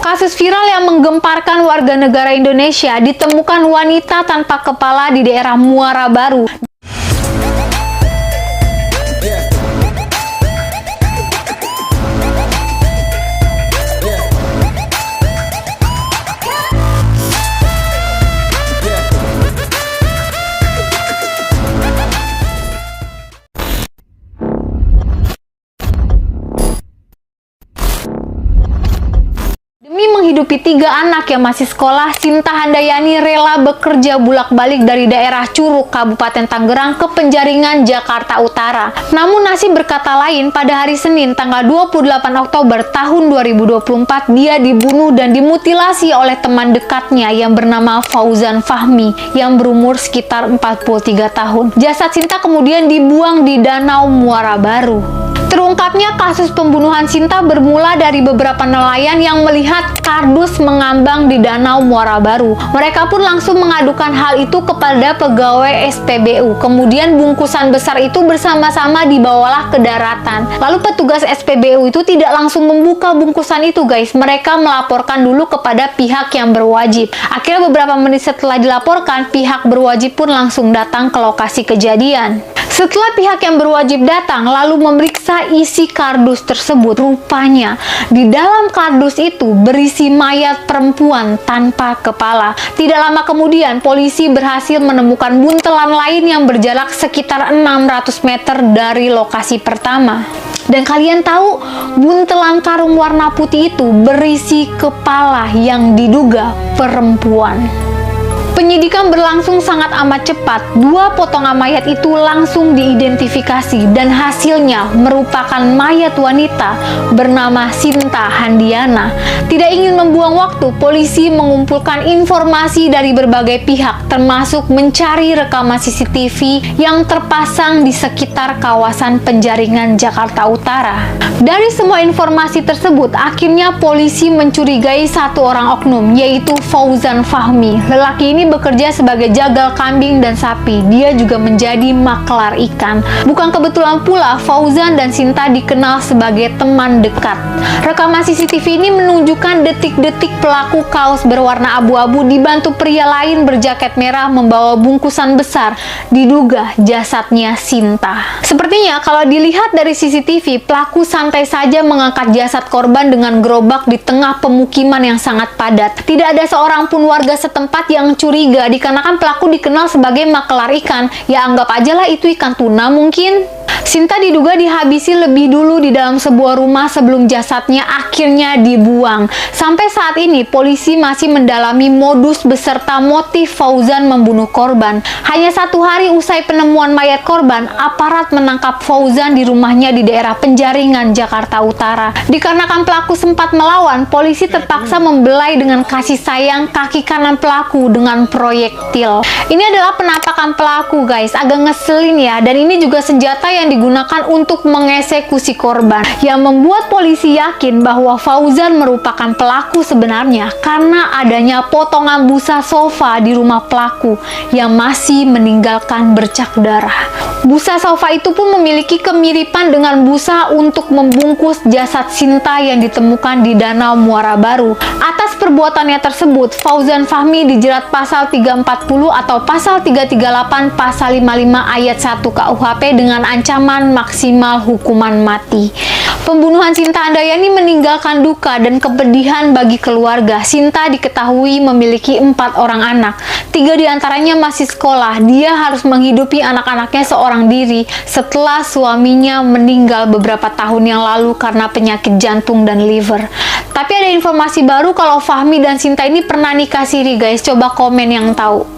Kasus viral yang menggemparkan warga negara Indonesia, ditemukan wanita tanpa kepala di daerah Muara Baru. Demi menghidupi 3 anak yang masih sekolah, Sinta Handayani rela bekerja bolak-balik dari daerah Curug, Kabupaten Tangerang ke Penjaringan, Jakarta Utara. Namun nasib berkata lain, pada hari Senin tanggal 28 Oktober tahun 2024, dia dibunuh dan dimutilasi oleh teman dekatnya yang bernama Fauzan Fahmi yang berumur sekitar 43 tahun. Jasad Sinta kemudian dibuang di Danau Muara Baru. Terungkapnya kasus pembunuhan Sinta bermula dari beberapa nelayan yang melihat kardus mengambang di Danau Muara Baru. Mereka pun langsung mengadukan hal itu kepada pegawai SPBU. Kemudian bungkusan besar itu bersama-sama dibawalah ke daratan. Lalu petugas SPBU itu tidak langsung membuka bungkusan itu, guys. Mereka melaporkan dulu kepada pihak yang berwajib. Akhirnya beberapa menit setelah dilaporkan, pihak berwajib pun langsung datang ke lokasi kejadian. Setelah pihak yang berwajib datang lalu memeriksa isi kardus tersebut, rupanya di dalam kardus itu berisi mayat perempuan tanpa kepala. Tidak lama kemudian polisi berhasil menemukan buntelan lain yang berjarak sekitar 600 meter dari lokasi pertama. Dan kalian tahu, buntelan karung warna putih itu berisi kepala yang diduga perempuan. Penyidikan berlangsung sangat amat cepat. 2 potongan mayat itu langsung diidentifikasi dan hasilnya merupakan mayat wanita bernama Sinta Handayani. Tidak ingin membuang waktu, polisi mengumpulkan informasi dari berbagai pihak, termasuk mencari rekaman CCTV yang terpasang di sekitar kawasan Penjaringan, Jakarta Utara. Dari semua informasi tersebut, akhirnya polisi mencurigai satu orang oknum, yaitu Fauzan Fahmi. Lelaki ini bekerja sebagai jagal kambing dan sapi. Dia juga menjadi maklar ikan. Bukan kebetulan pula Fauzan dan Sinta dikenal sebagai teman dekat. Rekaman CCTV ini menunjukkan detik-detik pelaku kaos berwarna abu-abu dibantu pria lain berjaket merah membawa bungkusan besar, diduga jasadnya Sinta. Sepertinya kalau dilihat dari CCTV, pelaku santai saja mengangkat jasad korban dengan gerobak di tengah pemukiman yang sangat padat. Tidak ada seorang pun warga setempat yang curiga dikarenakan pelaku dikenal sebagai maklar ikan. Ya anggap aja lah itu ikan tuna mungkin. Sinta diduga dihabisi lebih dulu di dalam sebuah rumah sebelum jasadnya akhirnya dibuang. Sampai saat ini polisi masih mendalami modus beserta motif Fauzan membunuh korban. Hanya 1 hari usai penemuan mayat korban, aparat menangkap Fauzan di rumahnya di daerah Penjaringan, Jakarta Utara. Dikarenakan pelaku sempat melawan, polisi terpaksa membelai dengan kasih sayang kaki kanan pelaku dengan proyektil. Ini adalah penampakan pelaku, guys. Agak ngeselin ya. Dan ini juga senjata yang digunakan untuk mengeksekusi korban, yang membuat polisi yakin bahwa Fauzan merupakan pelaku sebenarnya karena adanya potongan busa sofa di rumah pelaku yang masih meninggalkan bercak darah. Busa sofa itu pun memiliki kemiripan dengan busa untuk membungkus jasad Sinta yang ditemukan di Danau Muara Baru. Atas perbuatannya tersebut, Fauzan Fahmi dijerat pasal 340 atau pasal 338 pasal 55 ayat 1 KUHP dengan ancaman maksimal hukuman mati. Pembunuhan Sinta Handayani meninggalkan duka dan kepedihan bagi keluarga. Sinta diketahui memiliki 4 orang anak. 3 diantaranya masih sekolah. Dia harus menghidupi anak-anaknya seorang diri setelah suaminya meninggal beberapa tahun yang lalu karena penyakit jantung dan liver. Tapi ada informasi baru kalau Fahmi dan Sinta ini pernah nikah siri, guys. Coba komen yang tahu.